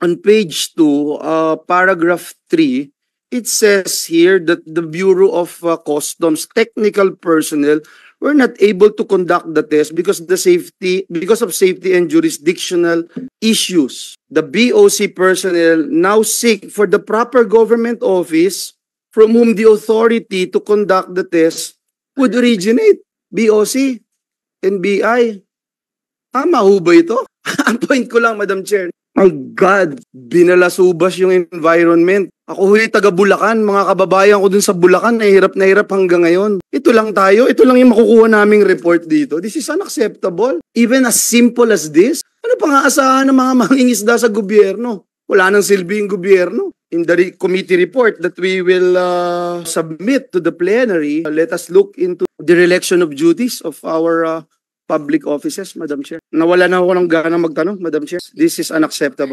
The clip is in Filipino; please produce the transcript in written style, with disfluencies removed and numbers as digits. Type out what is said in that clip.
on page 2, paragraph 3, it says here that the Bureau of Customs technical personnel were not able to conduct the test because of safety and jurisdictional issues. The BOC personnel now seek for the proper government office from whom the authority to conduct the test would originate. BOC and BI. Tama ho ba ito? Ang point ko lang, Madam Chair. Oh God, binalasubas yung environment. Ako huy taga Bulacan, mga kababayan ko dun sa Bulacan, na hirap hanggang ngayon. Ito lang tayo, ito lang yung makukuha naming report dito. This is unacceptable. Even as simple as this, ano pang aasahan ng mga mangingisda sa gobyerno? Wala nang silbi yung gobyerno. In the committee report that we will submit to the plenary, let us look into the reelection of duties of our public offices, Madam Chair. Nawala na ako ng gana magtanong, Madam Chair. This is unacceptable.